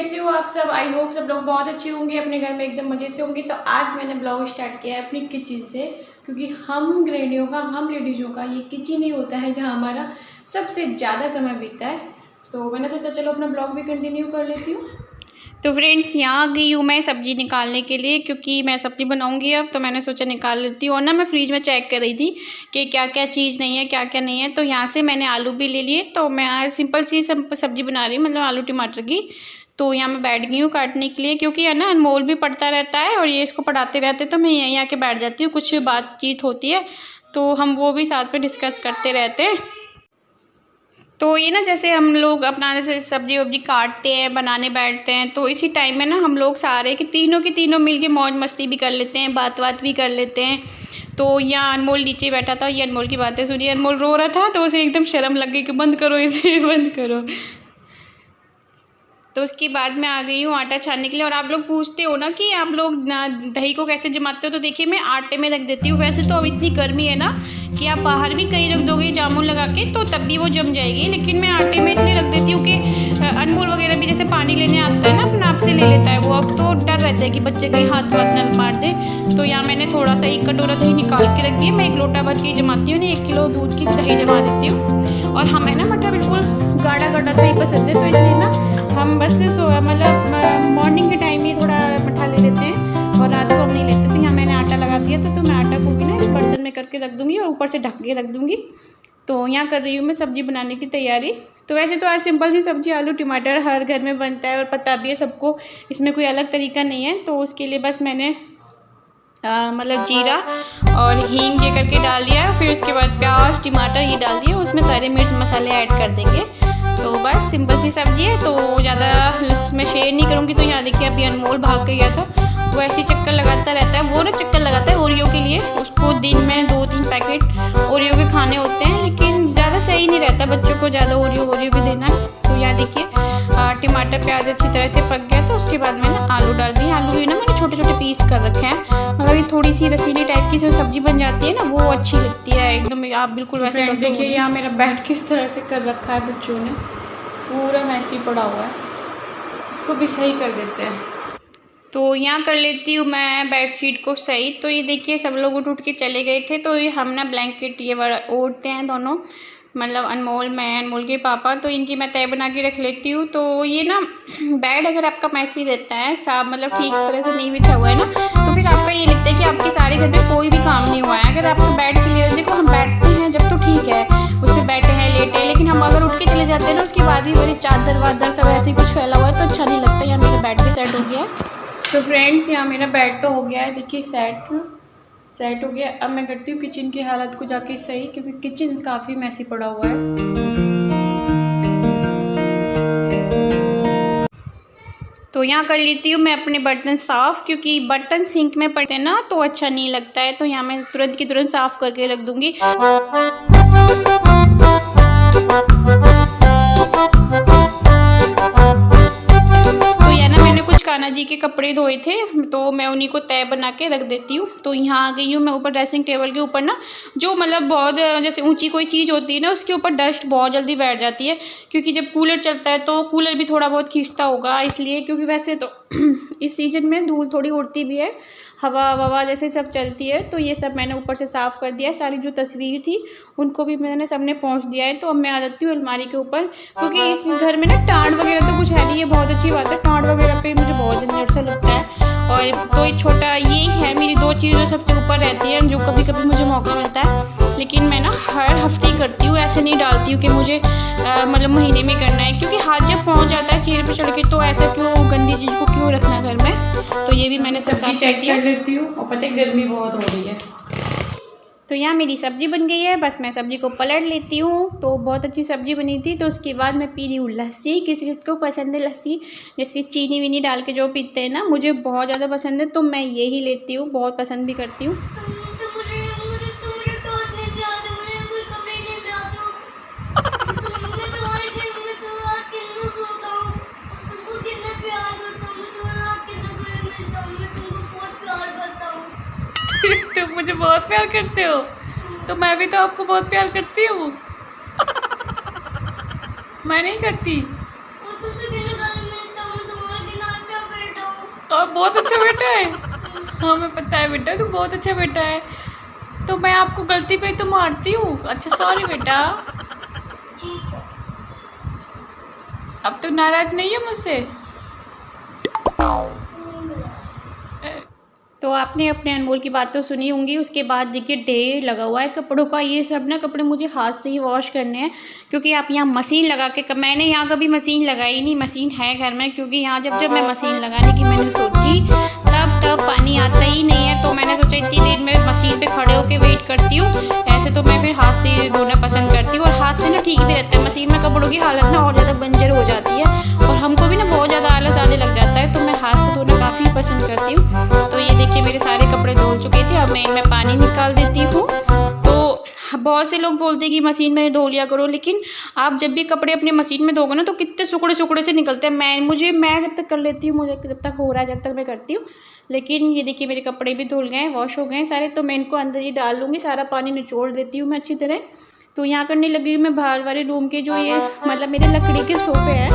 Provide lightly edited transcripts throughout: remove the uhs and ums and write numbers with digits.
कैसे हो आप सब। आई होप सब लोग बहुत अच्छे होंगे, अपने घर में एकदम मज़े से होंगे। तो आज मैंने ब्लॉग स्टार्ट किया है अपनी किचन से, क्योंकि हम गृहिणियों का, हम लेडीज़ों का ये किचन ही होता है जहाँ हमारा सबसे ज़्यादा समय बीतता है। तो मैंने सोचा चलो अपना ब्लॉग भी कंटिन्यू कर लेती हूँ। तो फ्रेंड्स, यहाँ आ गई हूँ मैं सब्ज़ी निकालने के लिए, क्योंकि मैं सब्ज़ी बनाऊँगी अब, तो मैंने सोचा निकाल लेती हूँ। और ना मैं फ्रिज में चेक कर रही थी कि क्या क्या चीज़ नहीं है, क्या क्या नहीं है। तो यहाँ से मैंने आलू भी ले लिए। तो मैं आज सिंपल सी सब्ज़ी बना रही हूँ, मतलब आलू टमाटर की। तो यहाँ मैं बैठ गई हूँ काटने के लिए, क्योंकि है ना अनमोल भी पढ़ता रहता है और ये इसको पढ़ाते रहते, तो मैं यहीं आके बैठ जाती हूँ। कुछ बातचीत होती है तो हम वो भी साथ में डिस्कस करते रहते हैं। तो ये ना जैसे हम लोग अपना जैसे सब्जी वब्जी काटते हैं, बनाने बैठते हैं, तो इसी टाइम में ना हम लोग सारे के तीनों मिल के मौज मस्ती भी कर लेते हैं, बात भी कर लेते हैं। तो यहाँ अनमोल नीचे बैठा था, ये अनमोल की बातें सुनिए। अनमोल रो रहा था तो उसे एकदम शर्म लग गई कि बंद करो इसे बंद करो। तो उसके बाद मैं आ गई हूँ आटा छानने के लिए। और आप लोग पूछते हो ना कि आप लोग दही को कैसे जमाते हो, तो देखिए मैं आटे में रख देती हूँ। वैसे तो अब इतनी गर्मी है ना कि आप बाहर भी कहीं रख दोगे जामुन लगा के तो तब भी वो जम जाएगी, लेकिन मैं आटे में इसलिए रख देती हूँ कि अनमोल वगैरह भी जैसे पानी लेने आता है ना, अपने आप से ले लेता है वो। अब तो डर रहता है कि बच्चे कहीं हाथ वाथ न मार दे। तो यहाँ मैंने थोड़ा सा 1 कटोरा दही निकाल के रख दिया। मैं 1 लोटा भर के जमाती हूँ, नहीं 1 किलो दूध की दही जमा देती हूँ। और हमें ना मट्ठा बिल्कुल गाढ़ा गाढ़ा दही पसंद है, तो इसलिए ना हम बस मतलब मॉर्निंग के टाइम ही थोड़ा मट्ठा ले लेते हैं और रात को हम नहीं लेते। तो यहाँ मैंने आटा लगा दिया, तो मैं आटा को भी ना इस बर्तन में करके रख दूँगी और ऊपर से ढक के रख दूँगी। तो यहाँ कर रही हूँ मैं सब्ज़ी बनाने की तैयारी। तो वैसे तो आज सिंपल सी सब्ज़ी आलू टमाटर हर घर में बनता है और पता भी है सबको, इसमें कोई अलग तरीका नहीं है। तो उसके लिए बस मैंने मतलब जीरा और हींग ये करके डाल दिया, फिर उसके बाद प्याज टमाटर ये डाल दिया, उसमें सारे मिर्च मसाले ऐड कर देंगे। तो बस सिंपल सी सब्ज़ी है, तो ज़्यादा उसमें शेयर नहीं करूँगी। तो यहाँ देखिए अभी अनमोल भाग के गया था, वो ऐसे चक्कर लगाता रहता है। वो ना चक्कर लगाता है ओरियो के लिए, उसको दिन में 2-3 पैकेट ओरियो के खाने होते हैं, लेकिन ज़्यादा सही नहीं रहता बच्चों को ज़्यादा ओरियो भी देना। तो यहाँ देखिए टमाटर प्याज अच्छी तरह से पक गया, तो उसके बाद मैंने आलू डाल दिए। आलू भी ना मैंने छोटे छोटे पीस कर रखे हैं, मतलब ये थोड़ी सी रसीली टाइप की सब्ज़ी बन जाती है ना, वो अच्छी लगती है एकदम। आप बिल्कुल वैसे देखिए यहाँ मेरा बेड किस तरह से कर रखा है, बच्चों ने पूरा मैसी पड़ा हुआ है, इसको भी सही कर देते हैं। तो यहाँ कर लेती हूँ मैं बेडशीट को सही। तो ये देखिए सब लोग उठ के चले गए थे, तो ये हम ना ब्लैंकेट ये ओढ़ते हैं दोनों, मतलब अनमोल मैं, अनमोल के पापा। तो इनकी मैं तय बना के रख लेती हूँ। तो ये ना बेड अगर आपका मैसी रहता है, साफ मतलब ठीक तरह से नहीं बिछा हुआ है ना, तो फिर आपका ये लगता है कि आपके सारे घर में कोई भी काम नहीं हुआ है। अगर आपका बेड क्लियर, देखो हम बैठते हैं जब तो ठीक है, उस पर बैठे हैं लेटे हैं, लेकिन हम अगर उठ के चले जाते हैं ना उसके बाद भी मेरी चादर वादर सब ऐसे ही कुछ फैला हुआ है, तो अच्छा नहीं लगता। यहाँ मेरा बेड भी सेट हो गया है। तो फ्रेंड्स यहाँ मेरा बेड तो हो गया है, देखिए सेट हो गया। अब मैं करती हूँ किचन की हालत को जाके सही, क्योंकि किचन काफ़ी मैसी पड़ा हुआ है। तो यहाँ कर लेती हूँ मैं अपने बर्तन साफ़, क्योंकि बर्तन सिंक में पड़ते हैं ना तो अच्छा नहीं लगता है। तो यहाँ मैं तुरंत की तुरंत साफ़ करके रख दूँगी। कान्हा जी के कपड़े धोए थे, तो मैं उन्हीं को तय बना के रख देती हूँ। तो यहाँ आ गई हूँ मैं ऊपर ड्रेसिंग टेबल के ऊपर ना, जो मतलब बहुत जैसे ऊंची कोई चीज़ होती है ना, उसके ऊपर डस्ट बहुत जल्दी बैठ जाती है, क्योंकि जब कूलर चलता है तो कूलर भी थोड़ा बहुत खींचता होगा इसलिए। क्योंकि वैसे तो इस सीजन में धूल थोड़ी उड़ती भी है, हवा ववा जैसे सब चलती है। तो ये सब मैंने ऊपर से साफ़ कर दिया है। सारी जो तस्वीर थी उनको भी मैंने सबने पहुँच दिया है। तो अब मैं आ जाती हूँ अलमारी के ऊपर, क्योंकि इस घर में ना टाँड वगैरह तो कुछ है नहीं, ये बहुत अच्छी बात है। टाँड वगैरह पे मुझे बहुत झंझट सा लगता है। और तो ये छोटा ये है मेरी 2 चीज़ें सबसे ऊपर रहती हैं, जो कभी कभी मुझे मौका मिलता है, लेकिन मैं ना हर हफ्ते ही करती हूँ। ऐसे नहीं डालती हूँ कि मुझे मतलब महीने में करना है, क्योंकि हाथ जब पहुँच जाता है चेहरे पे चढ़ के, तो ऐसा क्यों गंदी चीज़ को क्यों रखना घर में। तो ये भी मैंने सब्ज़ी चेक कर लेती हूँ, और पता है गर्मी बहुत हो रही है। तो यहाँ मेरी सब्ज़ी बन गई है, बस मैं सब्ज़ी को पलट लेती हूँ। तो बहुत अच्छी सब्ज़ी बनी थी। तो उसके बाद मैं पी रही हूँ लस्सी। किसी किसी को पसंद है लस्सी, जैसे चीनी वीनी डाल के जो पीते हैं ना, मुझे बहुत ज़्यादा पसंद है, तो मैं यही लेती हूँ, बहुत पसंद भी करती हूँ। तुम मुझे बहुत प्यार करते हो, तो मैं भी तो आपको बहुत प्यार करती हूँ। मैं नहीं करती। बहुत अच्छा बेटा है। हाँ मैं पता है बेटा, तू बहुत अच्छा बेटा है। तो मैं आपको गलती पे तो मारती हूँ। अच्छा सॉरी बेटा। अब तो नाराज़ नहीं है मुझसे? तो आपने अपने अनमोल की बात तो सुनी होंगी। उसके बाद देखिए ढेर लगा हुआ है कपड़ों का। ये सब ना कपड़े मुझे हाथ से ही वॉश करने हैं, क्योंकि आप यहाँ मशीन लगा के मैंने यहाँ कभी मशीन लगाई नहीं। मशीन है घर में, क्योंकि यहाँ जब मैं मशीन लगाने की मैंने सोची तब पानी आता ही नहीं है। तो मैंने सोचा इतनी देर में मशीन पे खड़े होकर वेट करती हूँ। ऐसे तो मैं फिर हाथ से धोना पसंद करती हूँ, और हाथ से ना ठीक भी रहता है। मशीन में कपड़ों की हालत ना और ज़्यादा बंजर हो जाती है, और हमको भी ना बहुत ज़्यादा आलस आने लग जाता है। तो मैं हाथ से धोना काफ़ी पसंद करती हूँ। तो ये देखिए मेरे सारे कपड़े धुल चुके थे। अब मैं इनमें पानी निकाल देती हूँ। तो बहुत से लोग बोलते हैं कि मशीन में धो लिया करो, लेकिन आप जब भी कपड़े अपनी मशीन में धोगे ना तो कितने सुकड़े से निकलते हैं। मैं जब तक कर लेती हूँ, मुझे जब तक हो रहा है जब तक मैं करती हूँ। लेकिन ये देखिए मेरे कपड़े भी धुल गए, वॉश हो गए सारे। तो मैं इनको अंदर ही डाल लूँगी, सारा पानी निचोड़ देती हूँ मैं अच्छी तरह। तो यहाँ करने लगी हूँ मैं बाहर वाले रूम के जो ये मतलब मेरे लकड़ी के सोफ़े हैं,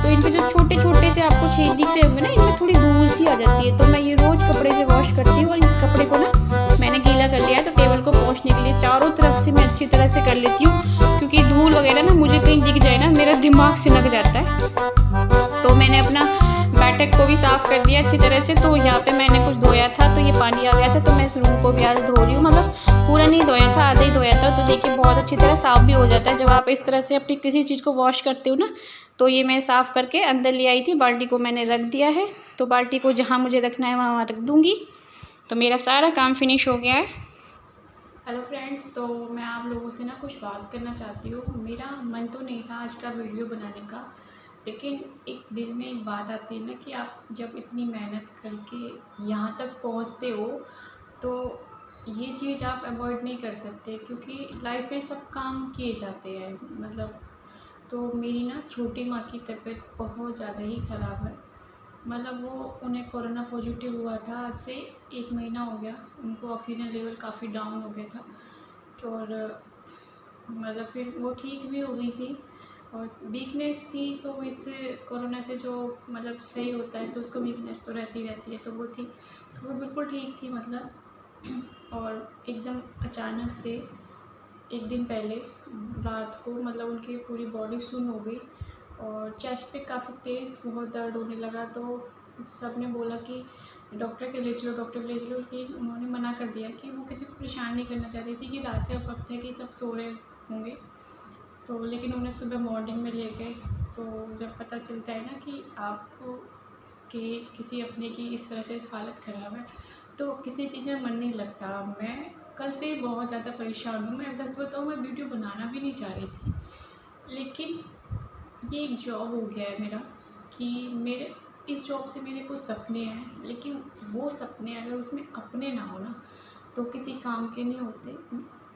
तो इन पे जो छोटे छोटे से आपको छेद दिख रहे होंगे ना, इनमें थोड़ी धूल सी आ जाती है। तो मैं ये रोज़ कपड़े से वॉश करती हूँ। और इस कपड़े को ना मैंने गीला कर लिया है, तो टेबल को पोंछने के लिए चारों तरफ से मैं अच्छी तरह से कर लेती हूँ, क्योंकि धूल वगैरह ना मुझे कहीं दिख जाए ना मेरा दिमाग सिनक जाता है। तो मैंने अपना बैठक को भी साफ़ कर दिया अच्छी तरह से। तो यहाँ पे मैंने कुछ धोया था, तो ये पानी आ गया था, तो मैं इस रूम को भी आज धो रही हूँ। मतलब पूरा नहीं धोया था, आधा ही धोया था। तो देखिए बहुत अच्छी तरह साफ़ भी हो जाता है जब आप इस तरह से अपनी किसी चीज़ को वॉश करते हो ना। तो ये मैं साफ़ करके अंदर ले आई थी, बाल्टी को मैंने रख दिया है। तो बाल्टी को जहाँ मुझे रखना है वहाँ रख दूँगी। तो मेरा सारा काम फिनिश हो गया है। हेलो फ्रेंड्स, तो मैं आप लोगों से ना कुछ बात करना चाहती हूँ। मेरा मन तो नहीं था आज का वीडियो बनाने का, लेकिन एक दिल में एक बात आती है ना कि आप जब इतनी मेहनत करके यहाँ तक पहुँचते हो तो ये चीज़ आप अवॉइड नहीं कर सकते, क्योंकि लाइफ में सब काम किए जाते हैं। मतलब तो मेरी ना छोटी माँ की तबीयत बहुत ज़्यादा ही ख़राब है। मतलब वो उन्हें कोरोना पॉजिटिव हुआ था, आज से 1 महीना हो गया। उनको ऑक्सीजन लेवल काफ़ी डाउन हो गया था, और मतलब फिर वो ठीक भी हो गई थी। और वीकनेस थी, तो इस कोरोना से जो मतलब सही होता है तो उसको वीकनेस तो रहती है, तो वो थी। तो वो बिल्कुल ठीक थी मतलब। और एकदम अचानक से एक दिन पहले रात को मतलब उनकी पूरी बॉडी सुन्न हो गई, और चेस्ट पे काफ़ी तेज़ बहुत दर्द होने लगा। तो सब ने बोला कि डॉक्टर के ले चलो, डॉक्टर के ले चलो, लेकिन उन्होंने मना कर दिया कि वो किसी को परेशान नहीं करना चाहती थी, कि रात का वक्त है कि सब सो रहे होंगे। तो लेकिन उन्हें सुबह मॉर्निंग में ले गए। तो जब पता चलता है ना कि आप के किसी अपने की इस तरह से हालत ख़राब है, तो किसी चीज़ में मन नहीं लगता। मैं कल से ही बहुत ज़्यादा परेशान हूँ। मैं सच बताऊँ, मैं वीडियो बनाना भी नहीं चाह रही थी, लेकिन ये एक जॉब हो गया है मेरा कि मेरे इस जॉब से मेरे कुछ सपने हैं, लेकिन वो सपने अगर उसमें अपने ना हो ना तो किसी काम के नहीं होते।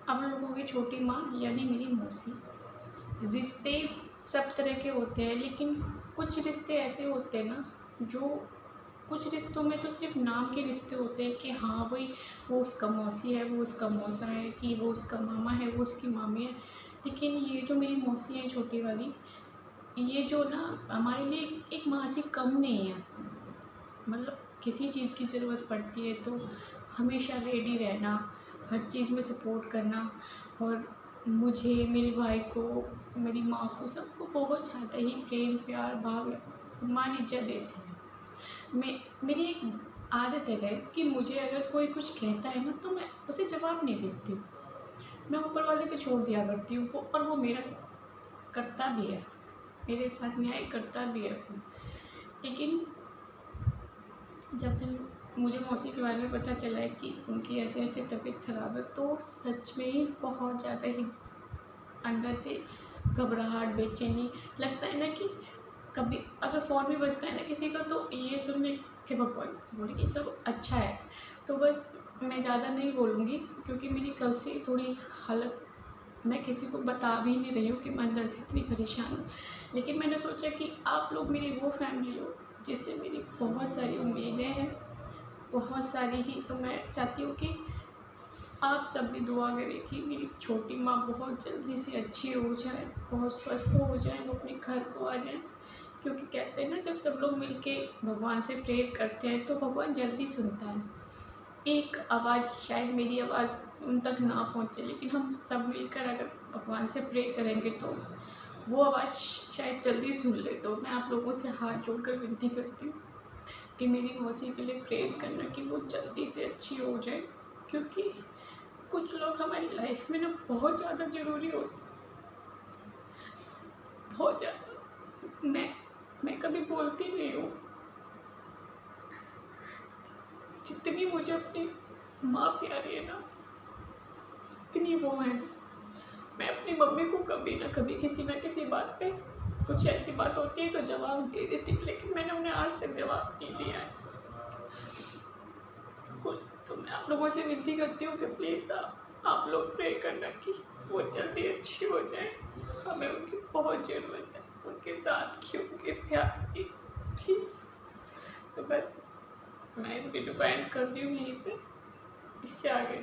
आप लोगों की छोटी माँ यानी मेरी मौसी, रिश्ते सब तरह के होते हैं, लेकिन कुछ रिश्ते ऐसे होते हैं ना जो कुछ रिश्तों में तो सिर्फ नाम के रिश्ते होते हैं कि हाँ भाई वो उसका मौसी है, वो उसका मौसा है, कि वो उसका मामा है, वो उसकी मामी है। लेकिन ये जो मेरी मौसी है छोटी वाली, ये जो ना हमारे लिए एक माँ से कम नहीं है। मतलब किसी चीज़ की ज़रूरत पड़ती है तो हमेशा रेडी रहना, हर चीज़ में सपोर्ट करना। और मुझे, मेरे भाई को, मेरी माँ को, सबको बहुत ज़्यादा ही प्रेम प्यार भाव सम्मान इज्जत देते हैं। मेरी एक आदत है गाइस कि मुझे अगर कोई कुछ कहता है ना तो मैं उसे जवाब नहीं देती हूँ, मैं ऊपर वाले पे छोड़ दिया करती हूँ वो, और वो मेरा करता भी है, मेरे साथ न्याय करता भी है फिर। लेकिन जब से मुझे मौसी के बारे में पता चला है कि उनकी ऐसे ऐसे तबीयत ख़राब है, तो सच में ही बहुत ज़्यादा ही अंदर से घबराहट, बेचैनी लगता है ना कि कभी अगर फ़ोन भी बजता है ना किसी का, तो ये सुनने के भगवान से बोले कि सब अच्छा है। तो बस मैं ज़्यादा नहीं बोलूँगी, क्योंकि मेरी कल से थोड़ी हालत मैं किसी को बता भी नहीं रही हूँ कि मैं अंदर से इतनी परेशान हूँ। लेकिन मैंने सोचा कि आप लोग मेरी वो फैमिली हो जिससे मेरी बहुत सारी उम्मीदें हैं, बहुत सारी ही। तो मैं चाहती हूँ कि आप सब भी दुआ करें कि मेरी छोटी माँ बहुत जल्दी से अच्छी हो जाए, बहुत स्वस्थ हो जाए, वो अपने घर को आ जाए, क्योंकि कहते हैं ना, जब सब लोग मिलके भगवान से प्रेयर करते हैं तो भगवान जल्दी सुनता है। एक आवाज़, शायद मेरी आवाज़ उन तक ना पहुँचे, लेकिन हम सब मिलकर अगर भगवान से प्रे करेंगे तो वो आवाज़ शायद जल्दी सुन ले। तो मैं आप लोगों से हाथ जोड़कर विनती करती हूँ कि मेरी मौसी के लिए प्रेयर करना कि वो जल्दी से अच्छी हो जाए, क्योंकि कुछ लोग हमारी लाइफ में ना बहुत ज़्यादा ज़रूरी होते हैं, बहुत ज़्यादा। मैं कभी बोलती नहीं हूँ, जितनी मुझे अपनी माँ प्यारी है ना, इतनी वो है। मैं अपनी मम्मी को कभी ना कभी किसी न किसी बात पे, कुछ ऐसी बात होती है तो जवाब दे देती हूँ, लेकिन मैंने उन्हें आज तक जवाब नहीं दिया है। तो मैं आप लोगों से विनती करती हूँ कि प्लीज़ आप लोग प्रे करना कि वो जल्दी अच्छी हो जाए। हमें उनकी बहुत ज़रूरत है, उनके साथ की, उनके प्यार की, प्लीज़। तो बस मैं इस वीडियो को एंड कर रही हूँ यहीं पे, इससे आगे